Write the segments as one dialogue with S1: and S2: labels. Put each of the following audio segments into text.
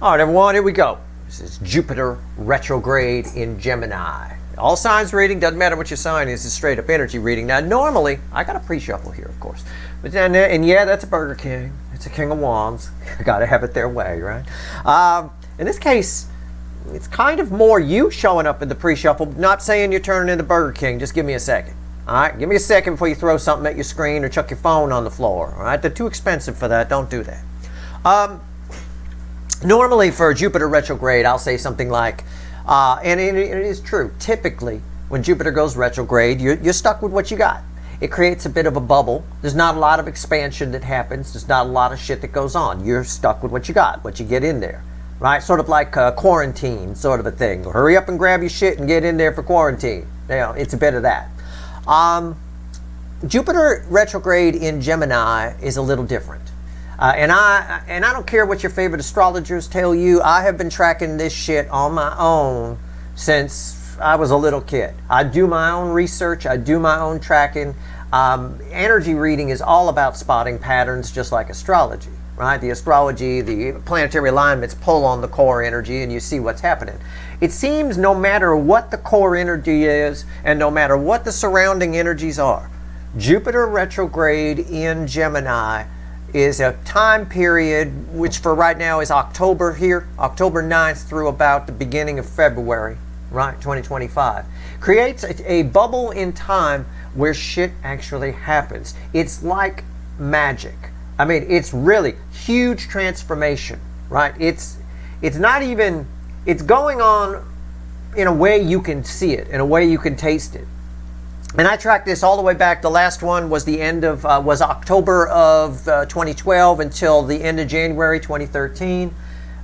S1: All right, everyone, here we go. This is Jupiter retrograde in Gemini. All signs reading, doesn't matter what your sign is, it's straight up energy reading. Now, normally, I got a pre-shuffle here, of course. But then, and yeah, that's a Burger King. It's a King of Wands. Got to have it their way, right? In this case, it's kind of more you showing up in the pre-shuffle, not saying you're turning into Burger King. Just give me a second. All right, give me a second before you throw something at your screen or chuck your phone on the floor. All right, they're too expensive for that. Don't do that. Normally for Jupiter retrograde, I'll say something like, and it is true, typically when Jupiter goes retrograde, you're stuck with what you got. It creates a bit of a bubble. There's not a lot of expansion that happens. There's not a lot of shit that goes on. You're stuck with what you got, what you get in there, right? Sort of like quarantine sort of a thing. Hurry up and grab your shit and get in there for quarantine. You know, it's a bit of that. Jupiter retrograde in Gemini is a little different. And I don't care what your favorite astrologers tell you. I have been tracking this shit on my own since I was a little kid. I do my own research. I do my own tracking. Energy reading is all about spotting patterns, just like astrology, right? The astrology, the planetary alignments pull on the core energy and you see what's happening. It seems no matter what the core energy is and no matter what the surrounding energies are, Jupiter retrograde in Gemini is a time period which for right now is October here, October 9th through about the beginning of February, right, 2025. Creates a bubble in time where shit actually happens. It's like magic. I mean, it's really huge transformation, right? It's not even, it's going on in a way you can see it, in a way you can taste it. And I tracked this all the way back. The last one was the end of, was October of 2012 until the end of January 2013.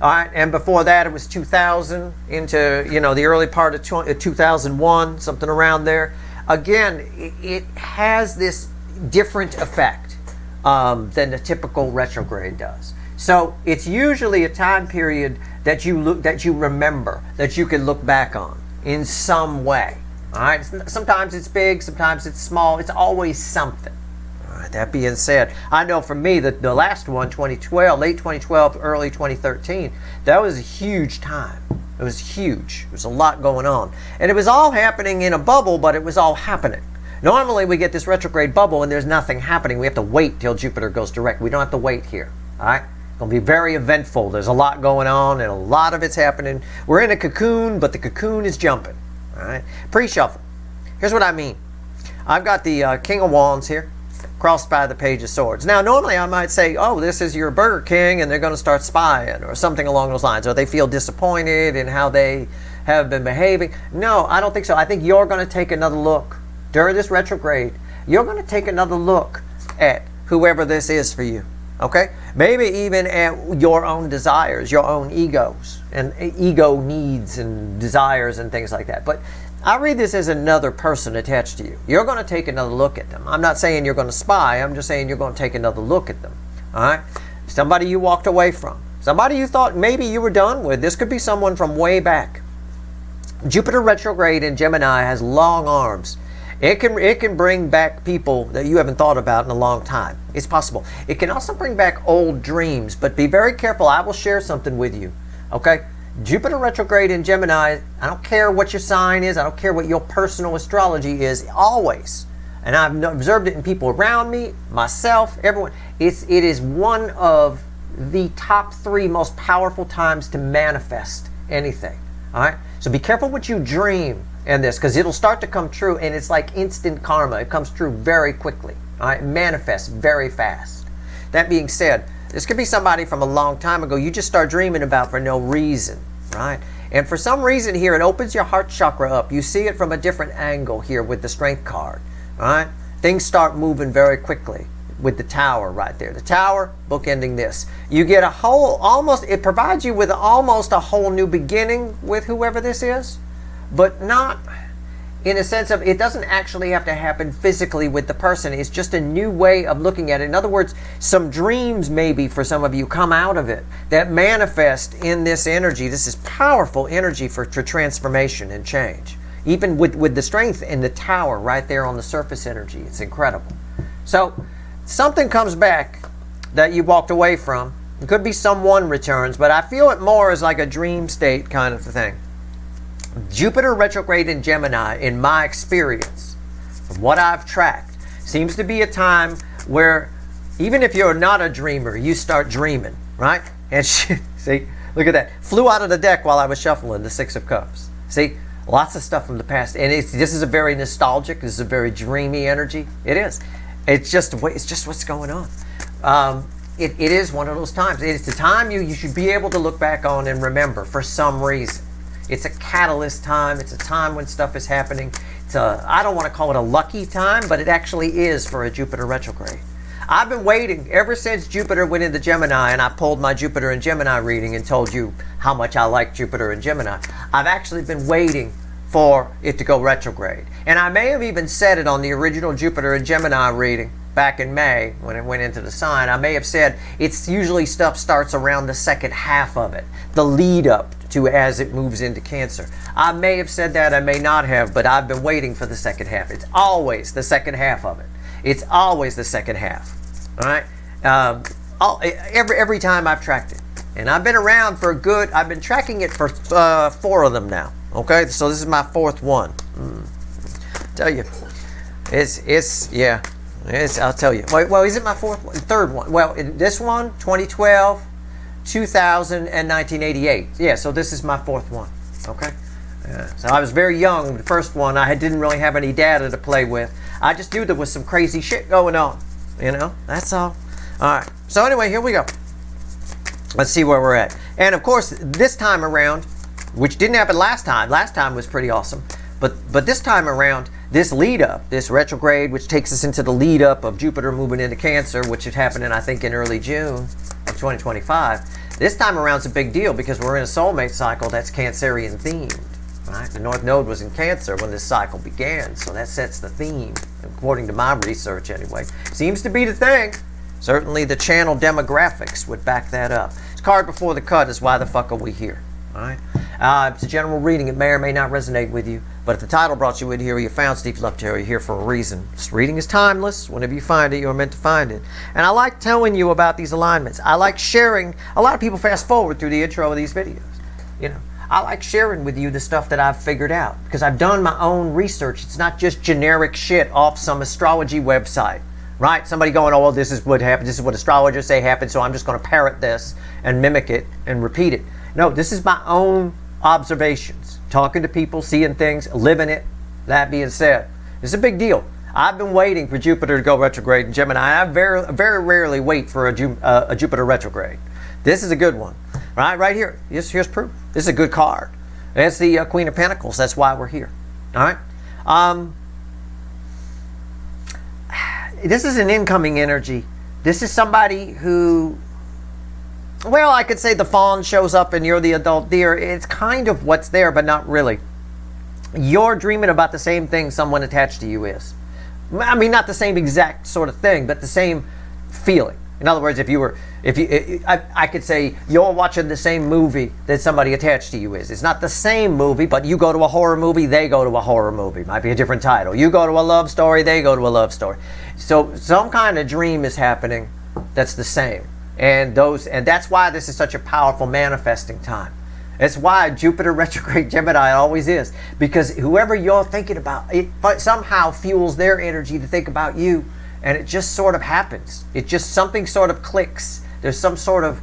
S1: All right, and before that it was 2000 into, you know, the early part of 2001, something around there. Again, it has this different effect than the typical retrograde does. So it's usually a time period that you remember, that you can look back on in some way. All right. Sometimes it's big, sometimes it's small. It's always something. All right. That being said, I know for me that the last one, 2012, late 2012, early 2013, that was a huge time. It was huge. There was a lot going on, and it was all happening in a bubble, but it was all happening. Normally, we get this retrograde bubble, and there's nothing happening. We have to wait till Jupiter goes direct. We don't have to wait here. All right. It's going to be very eventful. There's a lot going on, and a lot of it's happening. We're in a cocoon, but the cocoon is jumping. All right, pre-shuffle. Here's what I mean. I've got the King of Wands here, crossed by the Page of Swords. Now, normally I might say, oh, this is your Burger King, and they're going to start spying, or something along those lines, or they feel disappointed in how they have been behaving. No, I don't think so. I think you're going to take another look during this retrograde. You're going to take another look at whoever this is for you. Okay? Maybe even at your own desires, your own egos, and ego needs and desires and things like that. But I read this as another person attached to you. You're going to take another look at them. I'm not saying you're going to spy. I'm just saying you're going to take another look at them. All right? Somebody you walked away from. Somebody you thought maybe you were done with. This could be someone from way back. Jupiter retrograde in Gemini has long arms. It can bring back people that you haven't thought about in a long time. It's possible. It can also bring back old dreams, but be very careful. I will share something with you. Okay? Jupiter retrograde in Gemini, I don't care what your sign is. I don't care what your personal astrology is. Always. And I've observed it in people around me, myself, everyone. It is one of the top 3 most powerful times to manifest anything. All right? So be careful what you dream in this, because it'll start to come true, and it's like instant karma. It comes true very quickly. All right? It manifests very fast. That being said, this could be somebody from a long time ago you just start dreaming about for no reason, right? And for some reason here, it opens your heart chakra up. You see it from a different angle here with the Strength card, all right? Things start moving very quickly with the Tower right there. The Tower, bookending this. You get a whole, almost, it provides you with almost a whole new beginning with whoever this is, but not in a sense of, it doesn't actually have to happen physically with the person. It's just a new way of looking at it. In other words, some dreams maybe for some of you come out of it that manifest in this energy. This is powerful energy for transformation and change. Even with the Strength in the Tower right there on the surface energy. It's incredible. So something comes back that you walked away from. It could be someone returns, but I feel it more as like a dream state kind of thing. Jupiter retrograde in Gemini, in my experience, from what I've tracked, seems to be a time where even if you're not a dreamer, you start dreaming, right? And see, look at that. Flew out of the deck while I was shuffling the Six of Cups. See, lots of stuff from the past. And this is a very nostalgic, this is a very dreamy energy. It is. It's just what's going on. It is one of those times. It's the time you should be able to look back on and remember for some reason. It's a catalyst time. It's a time when stuff is happening. I don't want to call it a lucky time, but it actually is for a Jupiter retrograde. I've been waiting ever since Jupiter went into Gemini, and I pulled my Jupiter and Gemini reading and told you how much I like Jupiter and Gemini. I've actually been waiting for it to go retrograde. And I may have even said it on the original Jupiter and Gemini reading back in May when it went into the sign. I may have said it's usually stuff starts around the second half of it, the lead up to as it moves into Cancer. I may have said that, I may not have, but I've been waiting for the second half. It's always the second half of it. It's always the second half. All right? Every time I've tracked it. And I've been around for I've been tracking it for 4 of them now. Okay? So this is my 4th one. Tell you. I'll tell you. Well, is it my 4th one? 3rd one. Well, this one, 2012, 2000, and 1988. Yeah, so this is my 4th one. Okay? So I was very young. The first one, I didn't really have any data to play with. I just knew there was some crazy shit going on. You know? That's all. All right. So anyway, here we go. Let's see where we're at. And of course, this time around, which didn't happen last time. Last time was pretty awesome. But this time around, this lead up, this retrograde, which takes us into the lead up of Jupiter moving into Cancer, which is happening, I think, in early June of 2025. This time around is a big deal because we're in a soulmate cycle that's Cancerian themed. Right? The North Node was in Cancer when this cycle began, so that sets the theme, according to my research anyway. Seems to be the thing. Certainly the channel demographics would back that up. This card before the cut is why the fuck are we here? All right? It's a general reading. It may or may not resonate with you. But if the title brought you in here, or you found Steve Love Tarot, you're here for a reason. This reading is timeless. Whenever you find it, you're meant to find it. And I like telling you about these alignments. I like sharing. A lot of people fast forward through the intro of these videos. You know, I like sharing with you the stuff that I've figured out because I've done my own research. It's not just generic shit off some astrology website. Right? Somebody going, oh, well, this is what happened. This is what astrologers say happened, so I'm just going to parrot this and mimic it and repeat it. No, this is my own observations. Talking to people, seeing things, living it. That being said, it's a big deal. I've been waiting for Jupiter to go retrograde in Gemini. I very, very rarely wait for a Jupiter retrograde. This is a good one. Right here. Here's proof. This is a good card. That's the Queen of Pentacles. That's why we're here. All right? This is an incoming energy. This is somebody who, well, I could say the fawn shows up and you're the adult deer. It's kind of what's there, but not really. You're dreaming about the same thing someone attached to you is. I mean, not the same exact sort of thing, but the same feeling. In other words, I could say you're watching the same movie that somebody attached to you is. It's not the same movie, but you go to a horror movie, they go to a horror movie. Might be a different title. You go to a love story, they go to a love story. So some kind of dream is happening that's the same. And that's why this is such a powerful manifesting time. It's why Jupiter retrograde Gemini always is. Because whoever you're thinking about, it somehow fuels their energy to think about you. And it just sort of happens. It just, something sort of clicks. There's some sort of,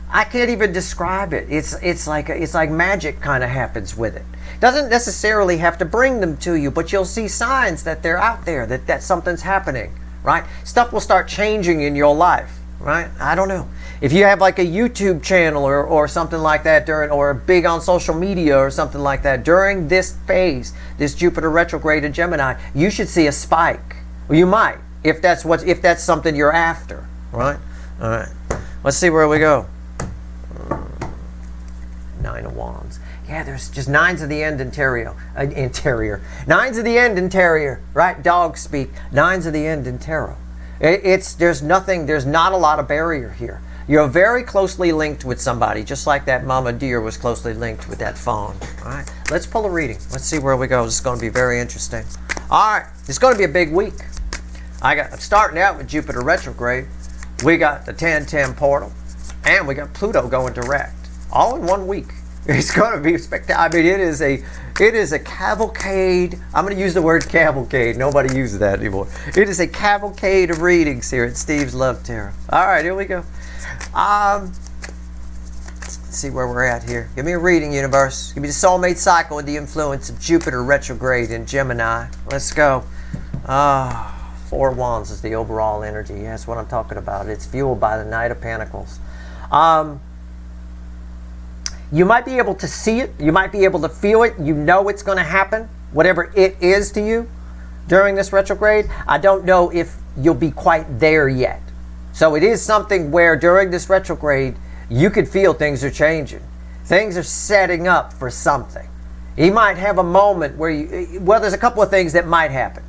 S1: I can't even describe it. It's like magic kind of happens with it. Doesn't necessarily have to bring them to you, but you'll see signs that they're out there, that something's happening, right? Stuff will start changing in your life, right? I don't know. If you have like a YouTube channel or something like that or big on social media or something like that, during this phase, this Jupiter retrograde in Gemini, you should see a spike. Well, you might. If that's something you're after, right? All right. Let's see where we go. 9 of Wands. Yeah, there's just 9s of the end interior. 9s of the end interior, right? Dog speak. 9s of the end in tarot. There's not a lot of barrier here. You're very closely linked with somebody, just like that mama deer was closely linked with that fawn. All right. Let's pull a reading. Let's see where we go. This is going to be very interesting. All right. It's going to be a big week. I'm starting out with Jupiter retrograde. We got the 10-10 portal. And we got Pluto going direct. All in 1 week. It's going to be spectacular. I mean, it is a cavalcade. I'm going to use the word cavalcade. Nobody uses that anymore. It is a cavalcade of readings here at Steve's Love Tarot. All right, here we go. Let's see where we're at here. Give me a reading, universe. Give me the soulmate cycle with the influence of Jupiter retrograde in Gemini. Let's go. Four of Wands is the overall energy. Yeah, that's what I'm talking about. It's fueled by the Knight of Pentacles. You might be able to see it. You might be able to feel it. You know it's going to happen, whatever it is to you during this retrograde. I don't know if you'll be quite there yet. So it is something where during this retrograde, you could feel things are changing. Things are setting up for something. You might have a moment where there's a couple of things that might happen.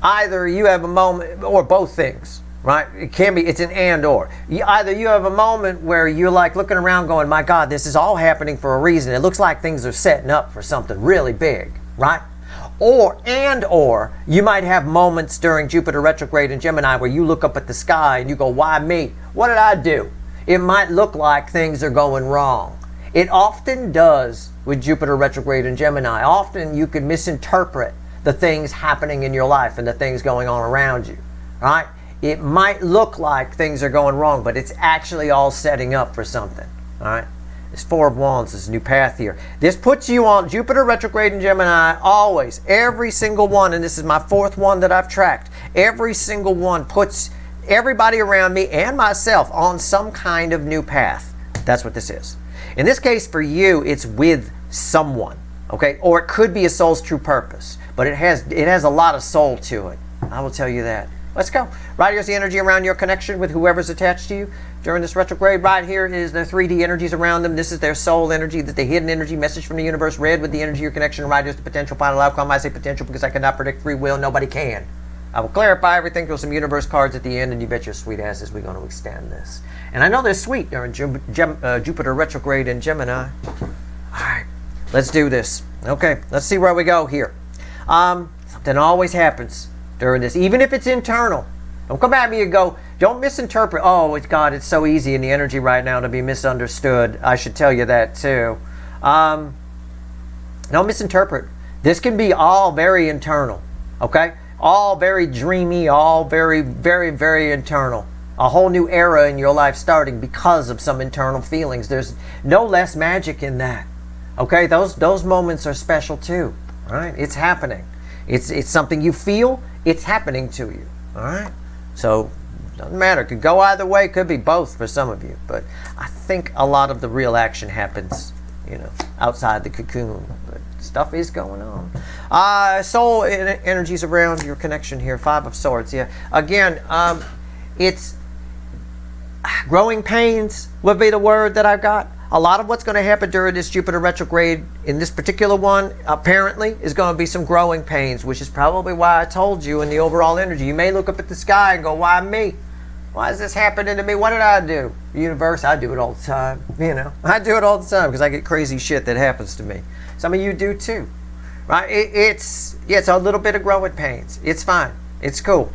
S1: Either you have a moment, or both things, right? It's an and or. Either you have a moment where you're like looking around going, my God, this is all happening for a reason. It looks like things are setting up for something really big, right? Or you might have moments during Jupiter retrograde in Gemini where you look up at the sky and you go, why me? What did I do? It might look like things are going wrong. It often does with Jupiter retrograde in Gemini. Often you can misinterpret the things happening in your life and the things going on around you, right? It might look like things are going wrong, but it's actually all setting up for something, all right? This Four of Wands is a new path here. This puts you on Jupiter retrograde in Gemini always. Every single one, and this is my fourth one that I've tracked, every single one puts everybody around me and myself on some kind of new path. That's what this is. In this case, for you, it's with someone, okay? Or it could be a soul's true purpose, but it has a lot of soul to it. I will tell you that. Let's go. Right here's the energy around your connection with whoever's attached to you during this retrograde. Right here is the 3D energies around them. This is their soul energy, the hidden energy, message from the universe, read with the energy of your connection. Right here's the potential final outcome. I say potential because I cannot predict free will. Nobody can. I will clarify everything through some universe cards at the end, and you bet your sweet asses we're going to extend this. And I know they're sweet during Jupiter retrograde in Gemini. All right, let's do this. Okay, let's see where we go here. Something always happens during this, even if it's internal. Don't come at me and go, don't misinterpret. Oh, God, it's so easy in the energy right now to be misunderstood. I should tell you that too. Don't misinterpret. This can be all very internal, okay? All very dreamy, all very, very, very internal. A whole new era in your life starting because of some internal feelings. There's no less magic in that. Okay, those moments are special too. All right, it's happening. It's something you feel. It's happening to you. All right, so doesn't matter. Could go either way. Could be both for some of you. But I think a lot of the real action happens, outside the cocoon. But stuff is going on. Soul energies around your connection here. Five of Swords. Yeah. Again, it's growing pains would be the word that I've got. A lot of what's going to happen during this Jupiter retrograde in this particular one, apparently, is going to be some growing pains, which is probably why I told you in the overall energy. You may look up at the sky and go, why me? Why is this happening to me? What did I do? Universe, I do it all the time. I do it all the time because I get crazy shit that happens to me. Some of you do too, right? It's a little bit of growing pains. It's fine. It's cool.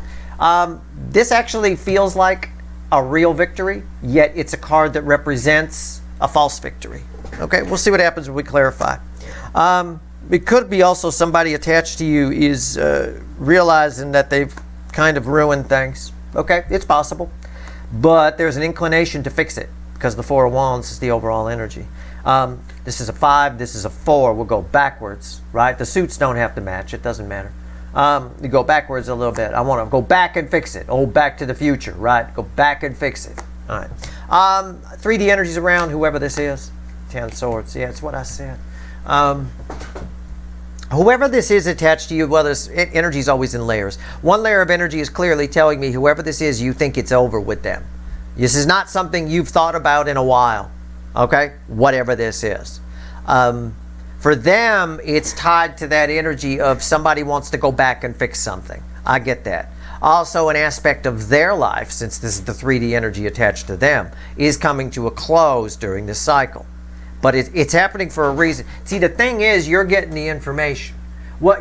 S1: This actually feels like a real victory, yet it's a card that represents a false victory. Okay, we'll see what happens when we clarify. It could be also somebody attached to you is realizing that they've kind of ruined things. Okay, it's possible. But there's an inclination to fix it because the Four of Wands is the overall energy. This is a 5, this is a 4. We'll go backwards, right? The suits don't have to match. It doesn't matter. You go backwards a little bit. I want to go back and fix it. Oh, back to the future, right? Go back and fix it. All right. 3D energies around whoever this is. 10 Swords. Yeah, it's what I said. Whoever this is attached to you, well, this energy is always in layers. One layer of energy is clearly telling me whoever this is, you think it's over with them. This is not something you've thought about in a while. Okay? Whatever this is. For them, it's tied to that energy of somebody wants to go back and fix something. I get that. Also, an aspect of their life, since this is the 3D energy attached to them, is coming to a close during this cycle. But it's happening for a reason. See, the thing is, you're getting the information.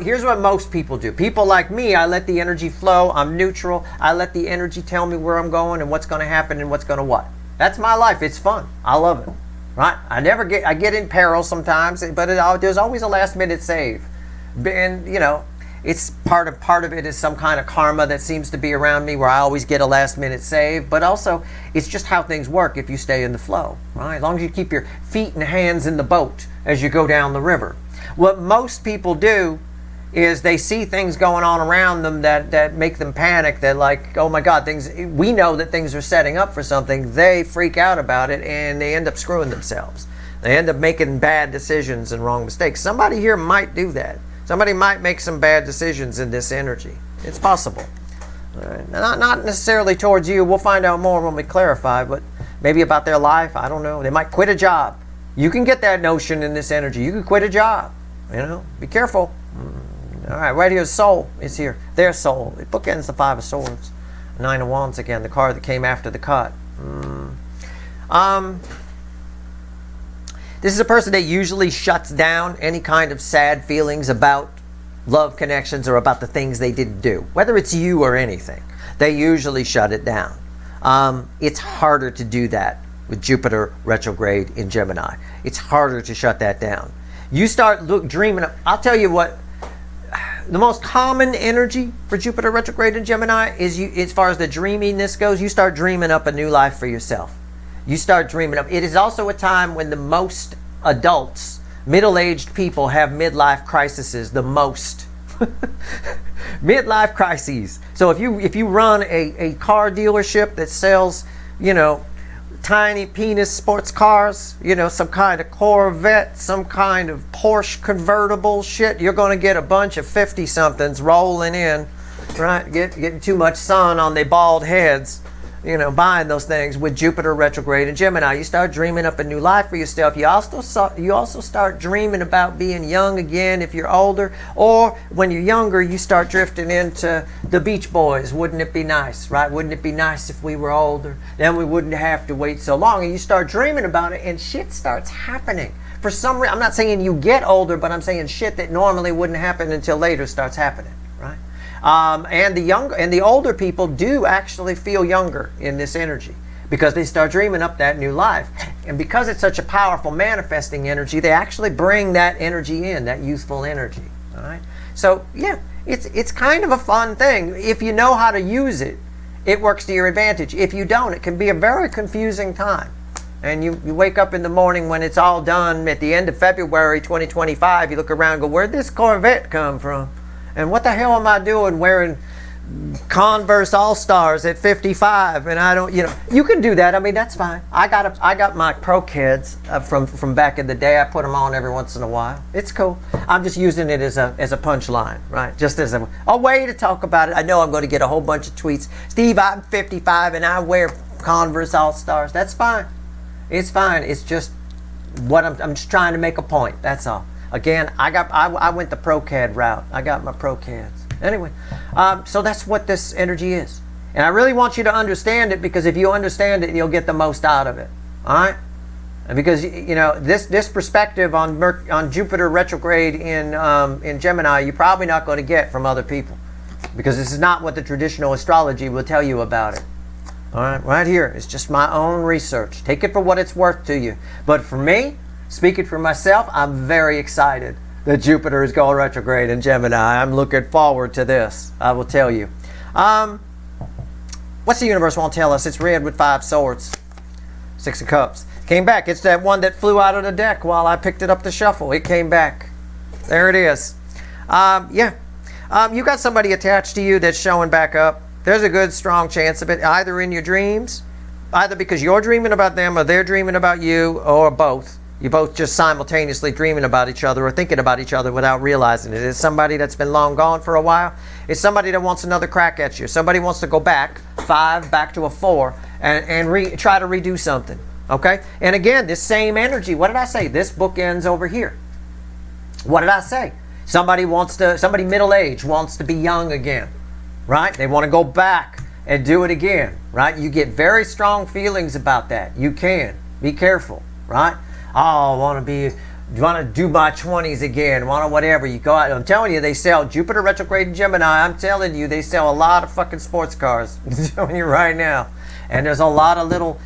S1: Here's what most people do. People like me, I let the energy flow. I'm neutral. I let the energy tell me where I'm going and what's going to happen and what's going to what. That's my life. It's fun. I love it. Right? I get in peril sometimes, but there's always a last minute save. And, you know, it's part of it is some kind of karma that seems to be around me where I always get a last minute save, but also it's just how things work if you stay in the flow, right? As long as you keep your feet and hands in the boat as you go down the river. What most people do is they see things going on around them that make them panic. They're like, oh my God, we know that things are setting up for something. They freak out about it and they end up screwing themselves. They end up making bad decisions and wrong mistakes. Somebody here might do that. Somebody might make some bad decisions in this energy. It's possible. All right. Not necessarily towards you. We'll find out more when we clarify, but maybe about their life. I don't know. They might quit a job. You can get that notion in this energy. You can quit a job. You know, be careful. All right, right here, soul is here. Their soul. It bookends the Five of Swords. Nine of Wands again, the card that came after the cut. This is a person that usually shuts down any kind of sad feelings about love connections or about the things they didn't do. Whether it's you or anything, they usually shut it down. It's harder to do that with Jupiter retrograde in Gemini. It's harder to shut that down. You start dreaming of, I'll tell you what, the most common energy for Jupiter retrograde in Gemini is, as far as the dreaminess goes, you start dreaming up a new life for yourself. You start dreaming up. It is also a time when the most adults, middle-aged people have midlife crises the most. Midlife crises. So if you run a car dealership that sells, you know, tiny penis sports cars, you know, some kind of Corvette, some kind of Porsche convertible shit, you're going to get a bunch of 50-somethings rolling in, right? Getting too much sun on their bald heads, you know, buying those things with Jupiter retrograde in Gemini. You start dreaming up a new life for yourself. You also start dreaming about being young again if you're older, or when you're younger, you start drifting into the Beach Boys. Wouldn't it be nice, right? Wouldn't it be nice if we were older? Then we wouldn't have to wait so long. And you start dreaming about it, and shit starts happening. For some reason, I'm not saying you get older, but I'm saying shit that normally wouldn't happen until later starts happening, right? And the older people do actually feel younger in this energy because they start dreaming up that new life. And because it's such a powerful manifesting energy, they actually bring that energy in, that youthful energy. All right. So yeah, it's kind of a fun thing. If you know how to use it, it works to your advantage. If you don't, it can be a very confusing time. And you wake up in the morning when it's all done at the end of February 2025, you look around and go, where'd this Corvette come from? And what the hell am I doing wearing Converse All-Stars at 55? And I don't, you know, you can do that. I mean, that's fine. I got my Pro Kids from back in the day. I put them on every once in a while. It's cool. I'm just using it as a punchline, right? Just as a way to talk about it. I know I'm going to get a whole bunch of tweets. Steve, I'm 55 and I wear Converse All-Stars. That's fine. It's fine. It's just what I'm just trying to make a point. That's all. Again, I went the ProCAD route. I got my ProCADs. Anyway, so that's what this energy is. And I really want you to understand it, because if you understand it, you'll get the most out of it. All right? And because, you know, this perspective on Jupiter retrograde in Gemini, you're probably not going to get from other people, because this is not what the traditional astrology will tell you about it. All right? Right here. It's just my own research. Take it for what it's worth to you. But for me, speaking for myself, I'm very excited that Jupiter is going retrograde in Gemini. I'm looking forward to this, I will tell you. What's the universe want to tell us? It's red with 5 swords. 6 of Cups. Came back. It's that one that flew out of the deck while I picked it up to shuffle. It came back. There it is. You got somebody attached to you that's showing back up. There's a good, strong chance of it, either in your dreams, either because you're dreaming about them or they're dreaming about you, or both. You're both just simultaneously dreaming about each other or thinking about each other without realizing it. It's somebody that's been long gone for a while. It's somebody that wants another crack at you. Somebody wants to go back 5, back to a 4, and try to redo something. Okay? And again, this same energy. What did I say? This book ends over here. What did I say? Somebody middle-aged wants to be young again. Right? They want to go back and do it again. Right? You get very strong feelings about that. You can. Be careful. Right? Oh, I want to do my 20s again, want to whatever. You go out, I'm telling you, they sell Jupiter retrograde in Gemini. I'm telling you, they sell a lot of fucking sports cars. I'm telling you right now. And there's a lot of little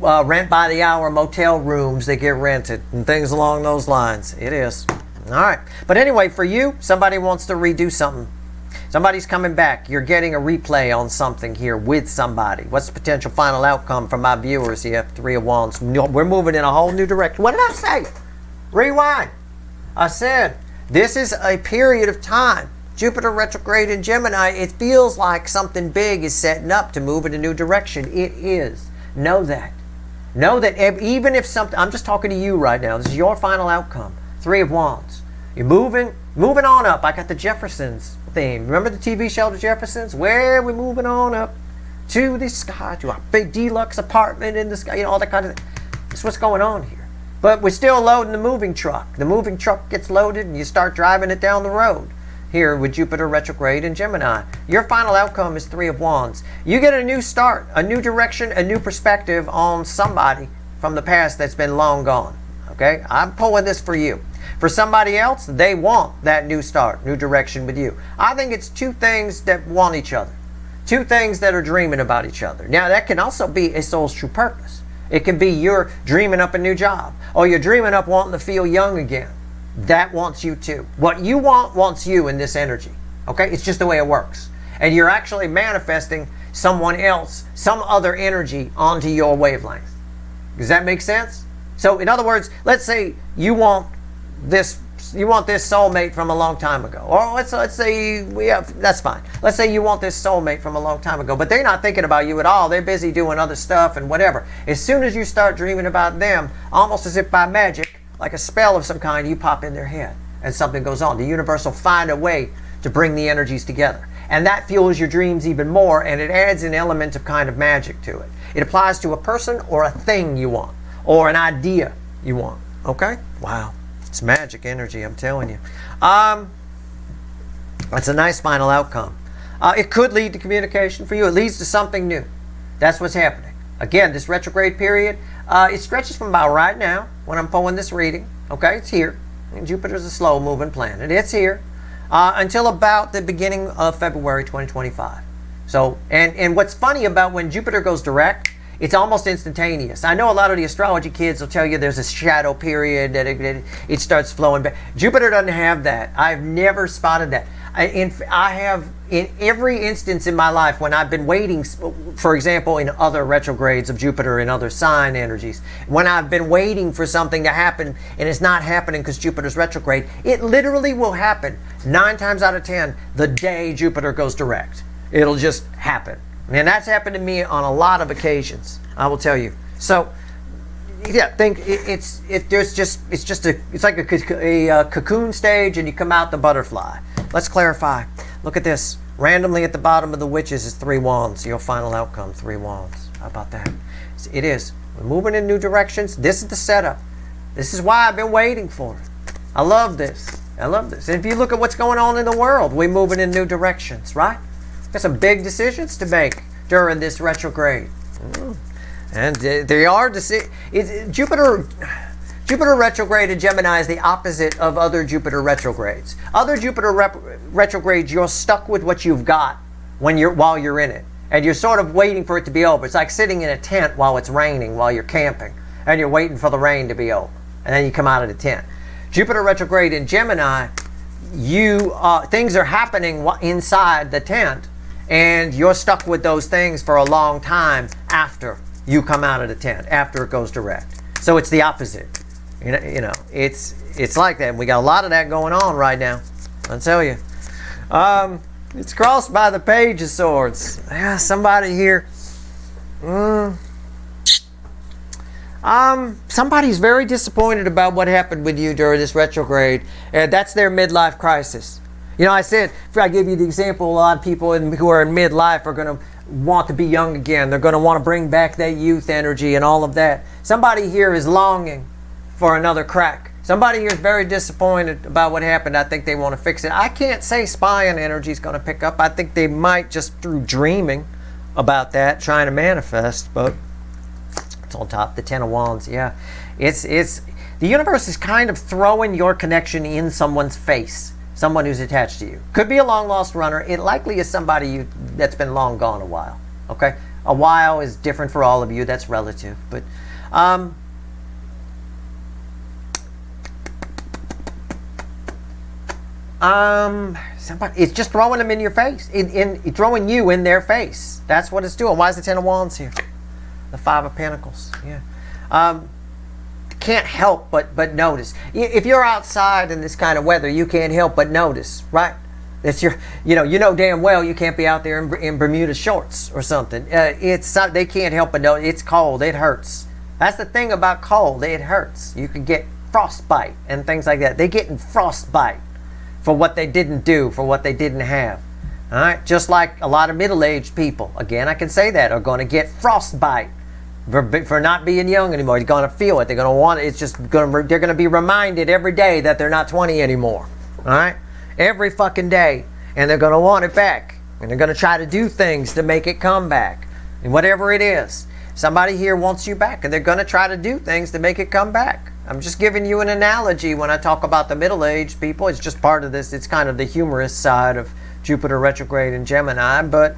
S1: rent by the hour motel rooms that get rented and things along those lines. It is. All right. But anyway, for you, somebody wants to redo something. Somebody's coming back. You're getting a replay on something here with somebody. What's the potential final outcome for my viewers here? Three of Wands. We're moving in a whole new direction. What did I say? Rewind. I said, this is a period of time. Jupiter retrograde in Gemini, it feels like something big is setting up to move in a new direction. It is. Know that. Know that even if something, I'm just talking to you right now. This is your final outcome. Three of Wands. You're moving on up. I got the Jeffersons theme. Remember the TV show The Jeffersons? Where we're moving on up to the sky, to a big deluxe apartment in the sky, you know, all that kind of thing. That's what's going on here. But we're still loading the moving truck. The moving truck gets loaded and you start driving it down the road. Here with Jupiter retrograde in Gemini. Your final outcome is Three of Wands. You get a new start, a new direction, a new perspective on somebody from the past that's been long gone. Okay? I'm pulling this for you. For somebody else, they want that new start, new direction with you. I think it's two things that want each other. Two things that are dreaming about each other. Now, that can also be a soul's true purpose. It can be you're dreaming up a new job, or you're dreaming up wanting to feel young again. That wants you too. What you want wants you in this energy. Okay? It's just the way it works. And you're actually manifesting someone else, some other energy onto your wavelength. Does that make sense? So, in other words, let's say you want this soulmate from a long time ago. Or let's say that's fine. Let's say you want this soulmate from a long time ago, but they're not thinking about you at all. They're busy doing other stuff and whatever. As soon as you start dreaming about them, almost as if by magic, like a spell of some kind, you pop in their head and something goes on. The universe will find a way to bring the energies together. And that fuels your dreams even more, and it adds an element of kind of magic to it. It applies to a person or a thing you want, or an idea you want. Okay? Wow. It's magic energy, I'm telling you. That's a nice final outcome. It could lead to communication for you. It leads to something new. That's what's happening. Again, this retrograde period, it stretches from about right now, when I'm pulling this reading. Okay, it's here. And Jupiter's a slow-moving planet. It's here. Until about the beginning of February 2025. So, and what's funny about when Jupiter goes direct, it's almost instantaneous. I know a lot of the astrology kids will tell you there's a shadow period that it starts flowing back. Jupiter doesn't have that. I've never spotted that. I have, in every instance in my life when I've been waiting, for example, in other retrogrades of Jupiter and other sign energies, when I've been waiting for something to happen and it's not happening because Jupiter's retrograde, it literally will happen 9 times out of 10 the day Jupiter goes direct. It'll just happen. And that's happened to me on a lot of occasions, I will tell you. So, yeah, think it's like a cocoon stage, and you come out the butterfly. Let's clarify. Look at this. Randomly at the bottom of the Witches is 3 Wands. Your final outcome, 3 Wands. How about that? It is. We're moving in new directions. This is the setup. This is why I've been waiting for it. I love this. I love this. And if you look at what's going on in the world, we're moving in new directions, right? Got some big decisions to make during this retrograde. And they are Jupiter retrograde in Gemini is the opposite of other Jupiter retrogrades. Other Jupiter retrogrades, you're stuck with what you've got while you're in it. And you're sort of waiting for it to be over. It's like sitting in a tent while it's raining, while you're camping. And you're waiting for the rain to be over. And then you come out of the tent. Jupiter retrograde in Gemini, things are happening inside the tent. And you're stuck with those things for a long time after you come out of the tent, after it goes direct. So it's the opposite. You know, it's like that. We got a lot of that going on right now. I'll tell you. It's crossed by the Page of Swords. Yeah, somebody here. Somebody's very disappointed about what happened with you during this retrograde. That's their midlife crisis. You know, I said, if I give you the example, a lot of people who are in midlife are going to want to be young again. They're going to want to bring back that youth energy and all of that. Somebody here is longing for another crack. Somebody here is very disappointed about what happened. I think they want to fix it. I can't say spying energy is going to pick up. I think they might just through dreaming about that, trying to manifest, but it's on top. The 10 of Wands, yeah. It's the universe is kind of throwing your connection in someone's face. Someone who's attached to you. Could be a long-lost runner. It likely is somebody that's been long gone a while. Okay? A while is different for all of you. That's relative. But somebody, it's just throwing them in your face. Throwing you in their face. That's what it's doing. Why is the Ten of Wands here? The Five of Pentacles. Yeah. Can't help but notice. If you're outside in this kind of weather, you can't help but notice, right? It's your, you know damn well you can't be out there in Bermuda shorts or something. It's not, they can't help but know it's cold. It hurts. That's the thing about cold. It hurts. You can get frostbite and things like that. They're getting frostbite for what they didn't do, for what they didn't have. All right, just like a lot of middle-aged people. Again, I can say that are going to get frostbite for not being young anymore. They're going to feel it. They're going to want it. It's just going to. They're going to be reminded every day that they're not 20 anymore. All right. Every fucking day, and they're going to want it back, and they're going to try to do things to make it come back, and whatever it is, somebody here wants you back, and they're going to try to do things to make it come back. I'm just giving you an analogy when I talk about the middle-aged people. It's just part of this. It's kind of the humorous side of Jupiter retrograde in Gemini, but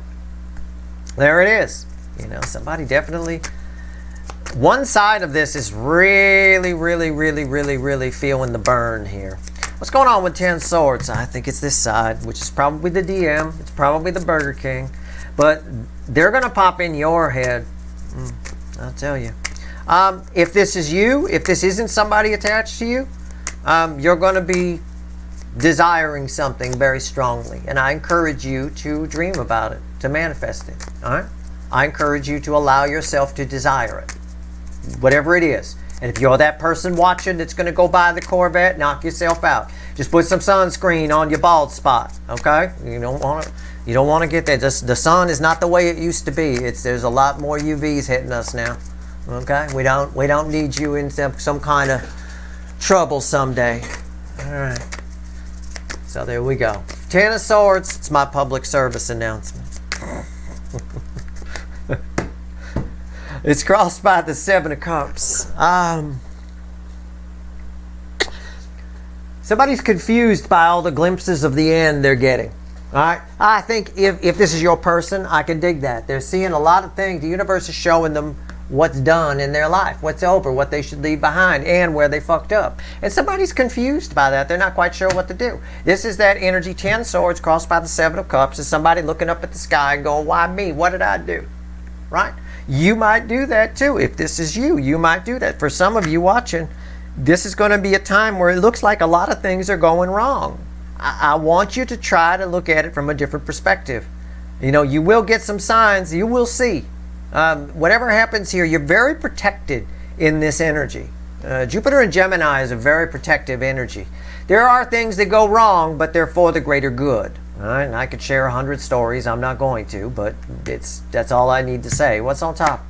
S1: there it is. Somebody definitely. One side of this is really, really, really, really, really feeling the burn here. What's going on with 10 Swords? I think it's this side, which is probably the DM. It's probably the Burger King. But they're going to pop in your head. I'll tell you. If this is you, if this isn't somebody attached to you, you're going to be desiring something very strongly. And I encourage you to dream about it, to manifest it. All right? I encourage you to allow yourself to desire it. Whatever it is. And if you're that person watching that's going to go buy the Corvette, knock yourself out. Just put some sunscreen on your bald spot, okay? You don't want to get that. The sun is not the way it used to be. There's a lot more UVs hitting us now, okay? We don't need you in some kind of trouble someday. All right. So there we go. 10 of Swords. It's my public service announcement. It's crossed by the 7 of Cups. Somebody's confused by all the glimpses of the end they're getting. All right. I think if this is your person, I can dig that. They're seeing a lot of things. The universe is showing them what's done in their life, what's over, what they should leave behind, and where they fucked up. And somebody's confused by that. They're not quite sure what to do. This is that energy. 10 Swords crossed by the 7 of Cups. Is somebody looking up at the sky and going, why me? What did I do? Right? You might do that too. If this is you, you might do that. For some of you watching, this is going to be a time where it looks like a lot of things are going wrong. I want you to try to look at it from a different perspective. You will get some signs. You will see. Whatever happens here, you're very protected in this energy. Jupiter in Gemini is a very protective energy. There are things that go wrong, but they're for the greater good. All right, and I could share 100 stories. I'm not going to, but that's all I need to say. What's on top?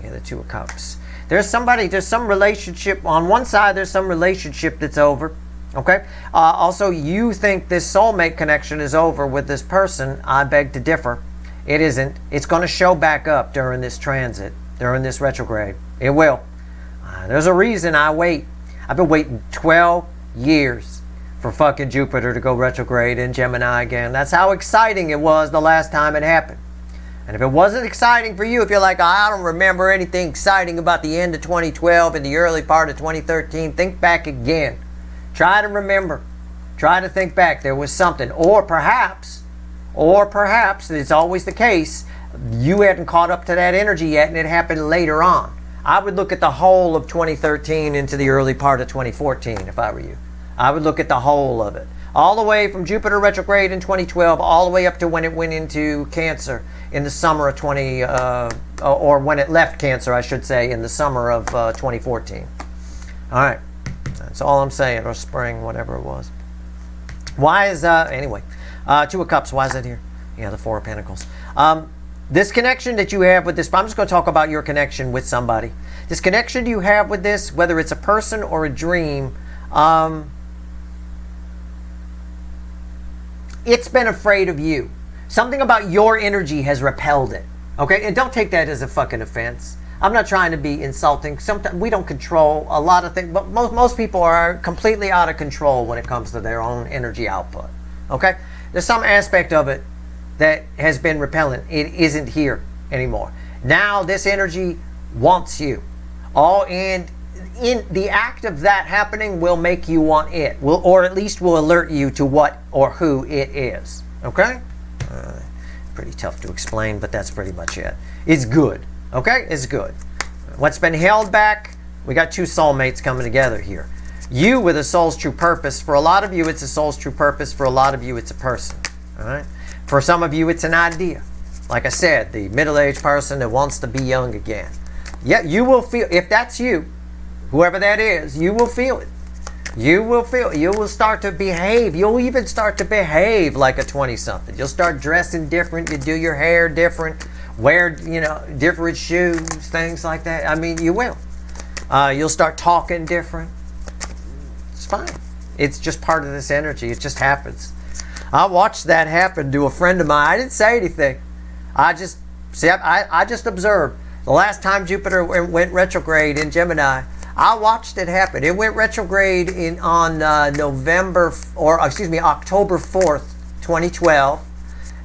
S1: Yeah, the 2 of Cups. There's some relationship. On one side, there's some relationship that's over. Okay? Also, you think this soulmate connection is over with this person. I beg to differ. It isn't. It's going to show back up during this transit, during this retrograde. It will. There's a reason I wait. I've been waiting 12 years for fucking Jupiter to go retrograde in Gemini again. That's how exciting it was the last time it happened. And if it wasn't exciting for you, if you're like, I don't remember anything exciting about the end of 2012 and the early part of 2013, think back again. Try to remember. Try to think back. There was something. Or perhaps, it's always the case, you hadn't caught up to that energy yet and it happened later on. I would look at the whole of 2013 into the early part of 2014 if I were you. I would look at the whole of it. All the way from Jupiter retrograde in 2012, all the way up to when it went into Cancer in the summer of or when it left Cancer, I should say, in the summer of 2014. All right. That's all I'm saying, or spring, whatever it was. Why is, anyway, 2 of Cups, why is that here? Yeah, the 4 of Pentacles. This connection that you have with this, I'm just going to talk about your connection with somebody. This connection you have with this, whether it's a person or a dream, it's been afraid of you. Something about your energy has repelled it. Okay? And don't take that as a fucking offense. I'm not trying to be insulting. Sometimes we don't control a lot of things, but most people are completely out of control when it comes to their own energy output. Okay? There's some aspect of it that has been repellent. It isn't here anymore. Now this energy wants you. And in the act of that happening will make you want it, or at least will alert you to what or who it is. Okay? Pretty tough to explain, but that's pretty much it. It's good. Okay? It's good. What's been held back? We got two soulmates coming together here. You with a soul's true purpose. For a lot of you, it's a soul's true purpose. For a lot of you, it's a person. All right? For some of you, it's an idea. Like I said, the middle-aged person that wants to be young again. Yeah, you will feel, if that's you, whoever that is, you will feel it. You will feel it. You will start to behave. You'll even start to behave like a 20-something. You'll start dressing different. You do your hair different. Wear, different shoes, things like that. I mean, you will. You'll start talking different. It's fine. It's just part of this energy. It just happens. I watched that happen to a friend of mine. I didn't say anything. I just observed. The last time Jupiter went retrograde in Gemini, I watched it happen. It went retrograde on October 4th, 2012.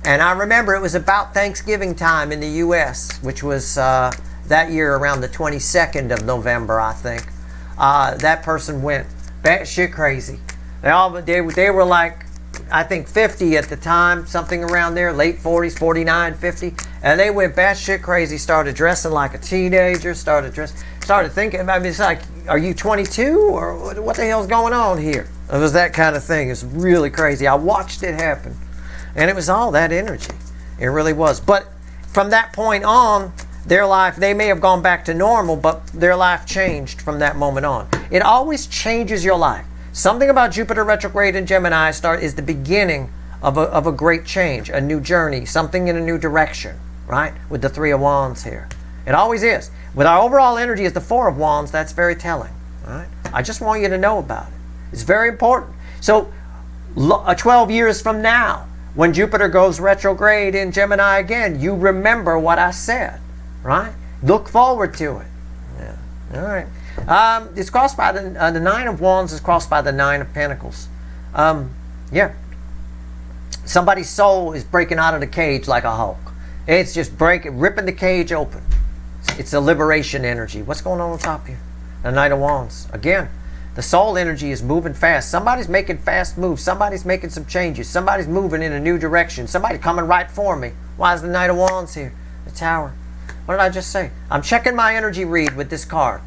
S1: And I remember it was about Thanksgiving time in the U.S., which was that year around the 22nd of November, I think. That person went batshit crazy. They were like, I think 50 at the time, something around there, late 40s, 49, 50. And they went batshit crazy, started dressing like a teenager, started thinking, I mean, it's like, are you 22 or what the hell's going on here? It was that kind of thing. It was really crazy. I watched it happen. And it was all that energy. It really was. But from that point on, their life, they may have gone back to normal, but their life changed from that moment on. It always changes your life. Something about Jupiter retrograde in Gemini is the beginning of a great change, a new journey, something in a new direction, right? With the Three of Wands here. It always is. With our overall energy as the Four of Wands, that's very telling, right? I just want you to know about it. It's very important. So 12 years from now, when Jupiter goes retrograde in Gemini again, you remember what I said, right? Look forward to it. Yeah. All right. It's crossed by the Nine of Wands is crossed by the Nine of Pentacles. Yeah. Somebody's soul is breaking out of the cage like a Hulk. It's just ripping the cage open. It's a liberation energy. What's going on top here? The Knight of Wands. Again, the soul energy is moving fast. Somebody's making fast moves. Somebody's making some changes. Somebody's moving in a new direction. Somebody's coming right for me. Why is the Knight of Wands here? The Tower. What did I just say? I'm checking my energy read with this card.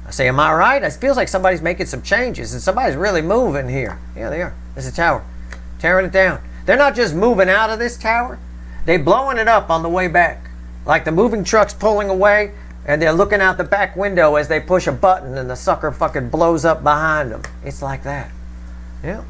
S1: I say, am I right? It feels like somebody's making some changes and somebody's really moving here. Yeah, they are. There's a tower. Tearing it down. They're not just moving out of this tower. They're blowing it up on the way back. Like the moving truck's pulling away and they're looking out the back window as they push a button and the sucker fucking blows up behind them. It's like that. Yeah.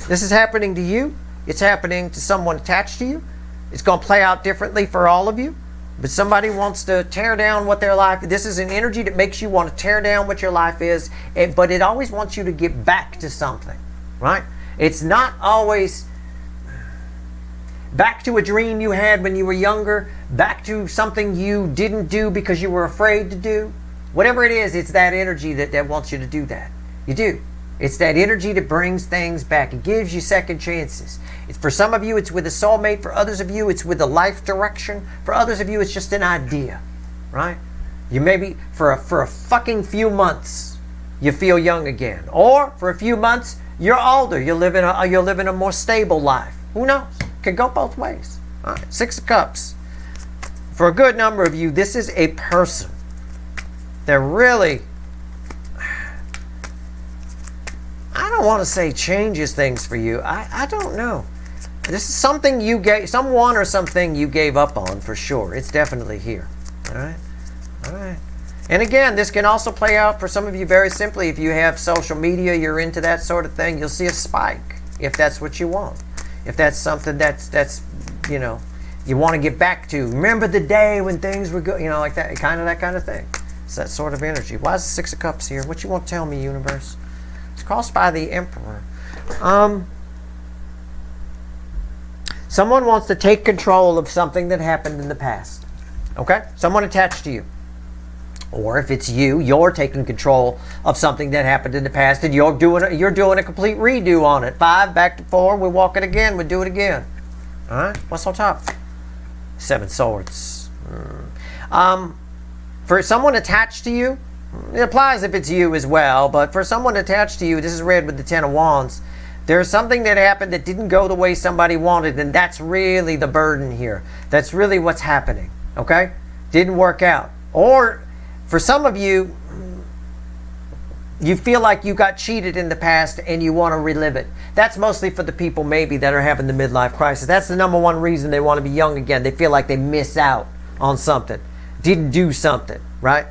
S1: This is happening to you. It's happening to someone attached to you. It's going to play out differently for all of you. But somebody wants to tear down what their life is. This is an energy that makes you want to tear down what your life is, but it always wants you to get back to something, right? It's not always back to a dream you had when you were younger, back to something you didn't do because you were afraid to do. Whatever it is, it's that energy that wants you to do that. You do. It's that energy that brings things back. It gives you second chances. For some of you, it's with a soulmate. For others of you, it's with a life direction. For others of you, it's just an idea, right? You maybe, for a fucking few months, you feel young again. Or, for a few months, you're older. You're living a more stable life. Who knows? Can go both ways. All right. Six of Cups. For a good number of you, this is a person that really, I don't want to say changes things for you. I don't know. This is something you gave, someone or something you gave up on for sure. It's definitely here. All right? All right. And again, this can also play out for some of you very simply. If you have social media, you're into that sort of thing, you'll see a spike if that's what you want. If that's something that's you want to get back to. Remember the day when things were good, like that kind of thing. It's that sort of energy. Why is the Six of Cups here? What you want to tell me, universe? It's crossed by the Emperor. Someone wants to take control of something that happened in the past. Okay? Someone attached to you. Or if it's you, you're taking control of something that happened in the past and you're doing a complete redo on it. 5, back to 4, we walk it again, we do it again. Alright? What's on top? 7 Swords. For someone attached to you, it applies if it's you as well, but for someone attached to you, this is read with the Ten of Wands, there's something that happened that didn't go the way somebody wanted, and that's really the burden here. That's really what's happening, okay? Didn't work out. Or for some of you, you feel like you got cheated in the past and you want to relive it. That's mostly for the people maybe that are having the midlife crisis. That's the number one reason they want to be young again. They feel like they miss out on something. Didn't do something, right?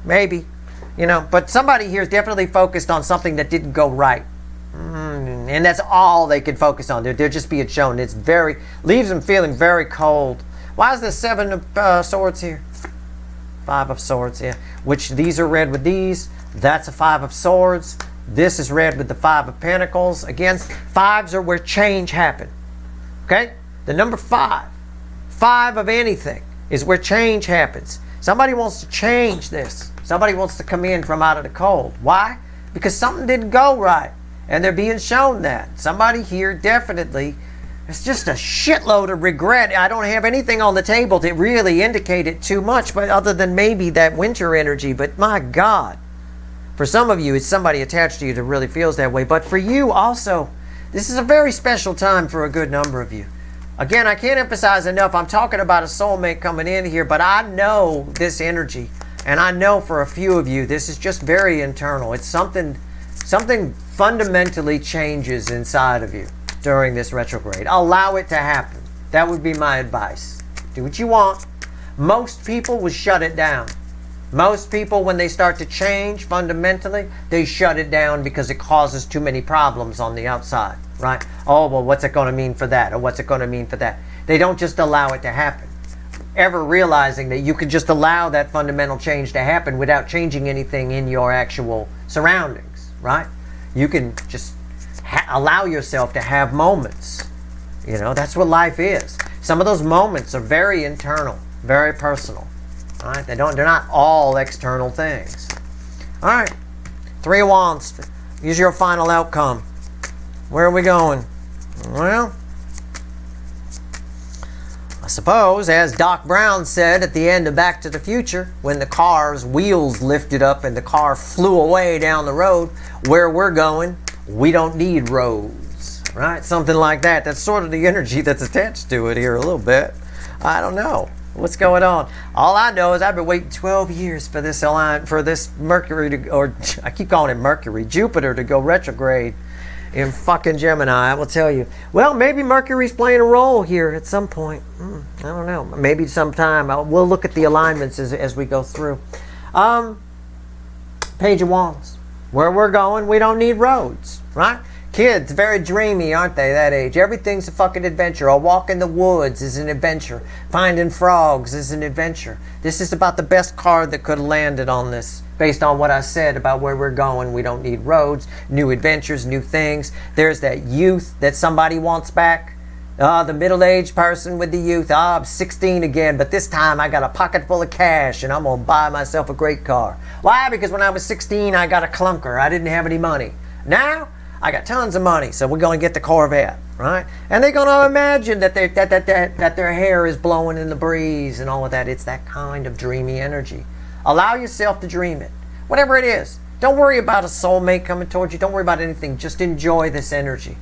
S1: Maybe, you know, but somebody here is definitely focused on something that didn't go right. And that's all they can focus on. They're just being shown. It's leaves them feeling very cold. Why is there 7 of Swords here? 5 of Swords, yeah. Which these are read with these. That's a 5 of Swords. This is read with the 5 of Pentacles. Again, 5s are where change happens. Okay? The number 5. 5 of anything is where change happens. Somebody wants to change this. Somebody wants to come in from out of the cold. Why? Because something didn't go right. And they're being shown that. Somebody here definitely, it's just a shitload of regret. I don't have anything on the table to really indicate it too much, but other than maybe that winter energy. But my God, for some of you, it's somebody attached to you that really feels that way. But for you also, this is a very special time for a good number of you. Again, I can't emphasize enough, I'm talking about a soulmate coming in here, but I know this energy, and I know for a few of you, this is just very internal. It's something fundamentally changes inside of you during this retrograde. Allow it to happen. That would be my advice. Do what you want. Most people will shut it down. Most people, when they start to change fundamentally, they shut it down because it causes too many problems on the outside, right? Oh, well, what's it going to mean for that? Or what's it going to mean for that? They don't just allow it to happen, ever realizing that you can just allow that fundamental change to happen without changing anything in your actual surroundings, right? You can just allow yourself to have moments. You know, that's what life is. Some of those moments are very internal, very personal. All right, they're not all external things. All right, 3 of Wands. Use your final outcome. Where are we going? Well, I suppose, as Doc Brown said at the end of Back to the Future, when the car's wheels lifted up and the car flew away down the road, where we're going, we don't need roads, right? Something like that. That's sort of the energy that's attached to it here a little bit. I don't know. What's going on? All I know is I've been waiting 12 years for this Mercury to, or I keep calling it Mercury, Jupiter to go retrograde in fucking Gemini. I will tell you. Well, maybe Mercury's playing a role here at some point. I don't know. Maybe sometime. We'll look at the alignments as we go through. Page of Wands. Where we're going, we don't need roads, right? Kids, very dreamy, aren't they, that age? Everything's a fucking adventure. A walk in the woods is an adventure. Finding frogs is an adventure. This is about the best card that could have landed on this, based on what I said about where we're going. We don't need roads, new adventures, new things. There's that youth that somebody wants back. The middle-aged person with the youth. I'm 16 again, but this time I got a pocket full of cash and I'm going to buy myself a great car. Why? Because when I was 16, I got a clunker. I didn't have any money. Now, I got tons of money, so we're going to get the Corvette, right? And they're going to imagine that their hair is blowing in the breeze and all of that. It's that kind of dreamy energy. Allow yourself to dream it, whatever it is. Don't worry about a soulmate coming towards you. Don't worry about anything. Just enjoy this energy.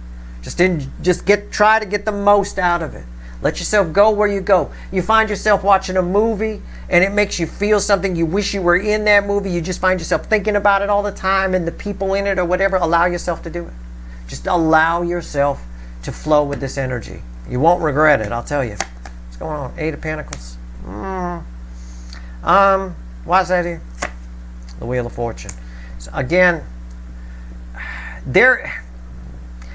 S1: Try to get the most out of it. Let yourself go where you go. You find yourself watching a movie and it makes you feel something. You wish you were in that movie. You just find yourself thinking about it all the time and the people in it or whatever. Allow yourself to do it. Just allow yourself to flow with this energy. You won't regret it, I'll tell you. What's going on? 8 of Pentacles. Why is that here? The Wheel of Fortune. So again,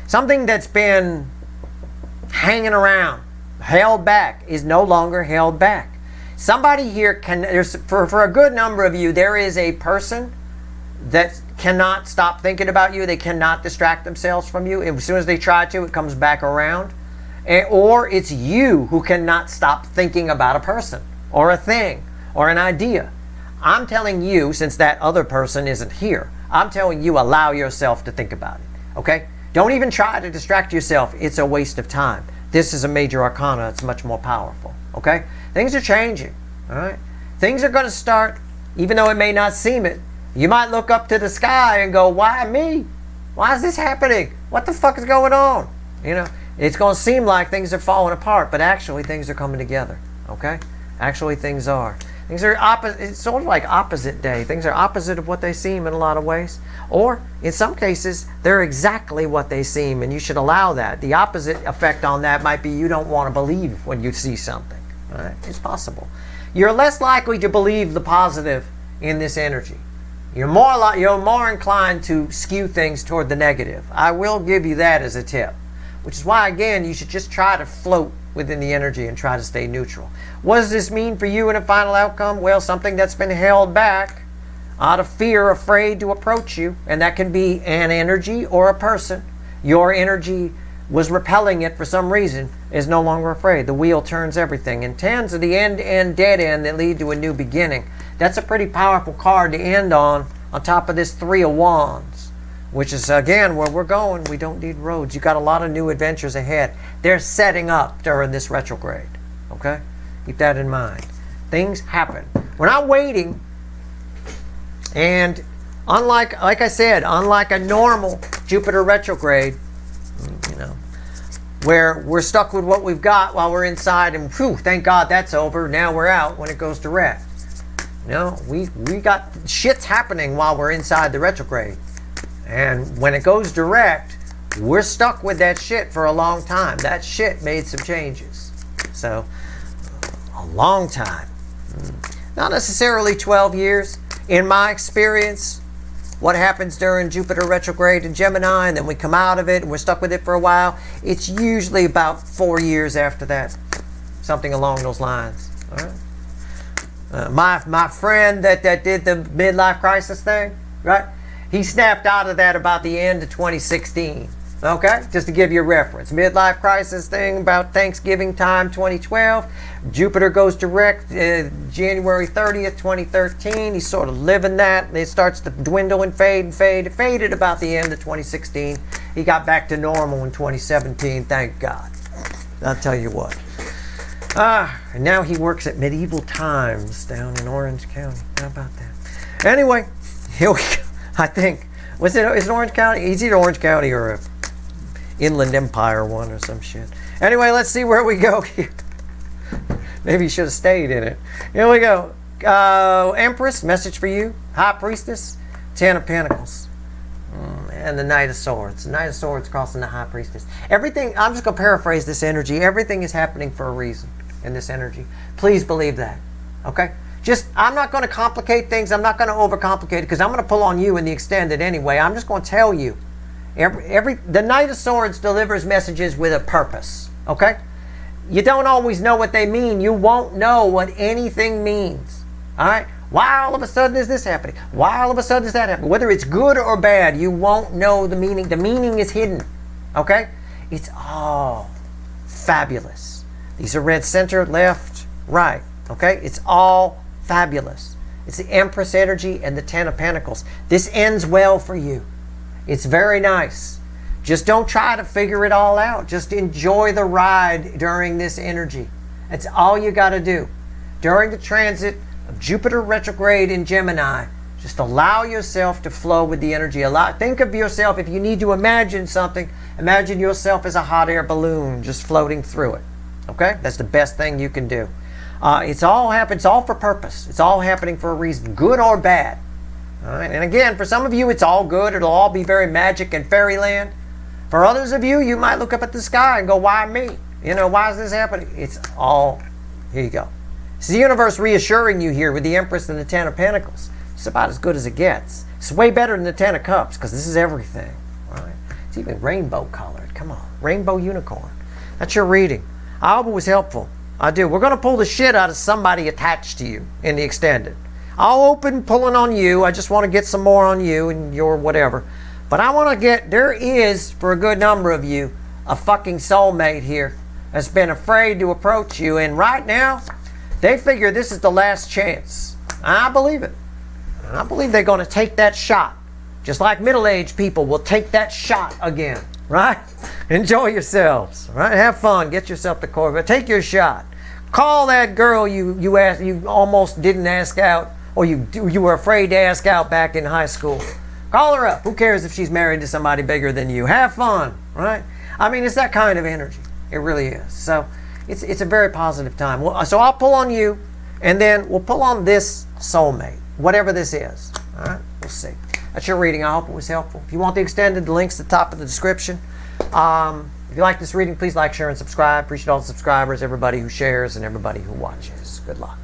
S1: something that's been hanging around, held back, is no longer held back. Somebody here for a good number of you, there is a person that cannot stop thinking about you. They cannot distract themselves from you. As soon as they try to, it comes back around. Or it's you who cannot stop thinking about a person or a thing or an idea. I'm telling you, since that other person isn't here, I'm telling you, allow yourself to think about it. Okay? Don't even try to distract yourself. It's a waste of time. This is a major arcana. It's much more powerful. Okay? Things are changing. All right? Things are going to start, even though it may not seem it. You might look up to the sky and go, why me? Why is this happening? What the fuck is going on? You know, it's going to seem like things are falling apart, but actually things are coming together. Okay? Actually things are. Things are opposite. It's sort of like opposite day. Things are opposite of what they seem in a lot of ways. Or, in some cases, they're exactly what they seem, and you should allow that. The opposite effect on that might be you don't want to believe when you see something. All right? It's possible. You're less likely to believe the positive in this energy. You're more inclined to skew things toward the negative. I will give you that as a tip. Which is why, again, you should just try to float within the energy and try to stay neutral. What does this mean for you in a final outcome? Well, something that's been held back out of fear, afraid to approach you, and that can be an energy or a person. Your energy was repelling it for some reason, is no longer afraid. The wheel turns everything. And tens are the end-to-end dead end that lead to a new beginning. That's a pretty powerful card to end on top of this Three of Wands, which is, again, where we're going. We don't need roads. You got a lot of new adventures ahead. They're setting up during this retrograde. Okay? Keep that in mind. Things happen. We're not waiting. And unlike, like I said, unlike a normal Jupiter retrograde, you know, where we're stuck with what we've got while we're inside and whew, thank God that's over. Now we're out when it goes direct. No, we got shit's happening while we're inside the retrograde. And when it goes direct, we're stuck with that shit for a long time. That shit made some changes. So, a long time. Not necessarily 12 years. In my experience, what happens during Jupiter retrograde in Gemini, and then we come out of it and we're stuck with it for a while, it's usually about 4 years after that. Something along those lines. All right? My friend that did the midlife crisis thing, right? He snapped out of that about the end of 2016. Okay? Just to give you a reference. Midlife crisis thing about Thanksgiving time 2012. Jupiter goes direct January 30th, 2013. He's sort of living that. And it starts to dwindle and fade and fade. It faded about the end of 2016. He got back to normal in 2017. Thank God. I'll tell you what. And now he works at Medieval Times down in Orange County. How about that? Anyway, here we go. I think. Is it Orange County? It's either Orange County or a Inland Empire one or some shit. Anyway, let's see where we go here. Maybe you should have stayed in it. Here we go. Empress, message for you. High Priestess, Ten of Pentacles. And the Knight of Swords. The Knight of Swords crossing the High Priestess. Everything, I'm just going to paraphrase this energy. Everything is happening for a reason in this energy. Please believe that. Okay? I'm not going to complicate things. I'm not going to overcomplicate it because I'm going to pull on you in the extended anyway. I'm just going to tell you. The Knight of Swords delivers messages with a purpose. Okay? You don't always know what they mean. You won't know what anything means. All right? Why all of a sudden is this happening? Why all of a sudden is that happening? Whether it's good or bad, you won't know the meaning. The meaning is hidden. Okay? It's all fabulous. These are red center, left, right. Okay? It's all fabulous. It's the Empress energy and the Ten of Pentacles. This ends well for you. It's very nice. Just don't try to figure it all out. Just enjoy the ride during this energy. That's all you got to do. During the transit of Jupiter retrograde in Gemini, just allow yourself to flow with the energy. Think of yourself, if you need to imagine something, imagine yourself as a hot air balloon just floating through it. Okay? That's the best thing you can do. It's all for purpose. It's all happening for a reason, good or bad. All right? And again, for some of you, it's all good. It'll all be very magic and fairyland. For others of you, you might look up at the sky and go, why me? You know, why is this happening? It's all, here you go. It's the universe reassuring you here with the Empress and the Ten of Pentacles. It's about as good as it gets. It's way better than the Ten of Cups because this is everything. All right? It's even rainbow colored. Come on. Rainbow unicorn. That's your reading. I hope it was helpful. I do. We're going to pull the shit out of somebody attached to you in the extended. I'll open pulling on you. I just want to get some more on you and your whatever. But I want to there is, for a good number of you, a fucking soulmate here that's been afraid to approach you. And right now, they figure this is the last chance. I believe it. I believe they're going to take that shot. Just like middle-aged people will take that shot again. Right? Enjoy yourselves. Right? Have fun. Get yourself the Corvette. Take your shot. Call that girl you almost didn't ask out, or you were afraid to ask out back in high school. Call her up. Who cares if she's married to somebody bigger than you? Have fun, right? I mean, it's that kind of energy. It really is. So it's a very positive time. So I'll pull on you, and then we'll pull on this soulmate, whatever this is. All right, we'll see. That's your reading. I hope it was helpful. If you want the extended, the link's at the top of the description. If you like this reading, please like, share, and subscribe. Appreciate all the subscribers, everybody who shares, and everybody who watches. Good luck.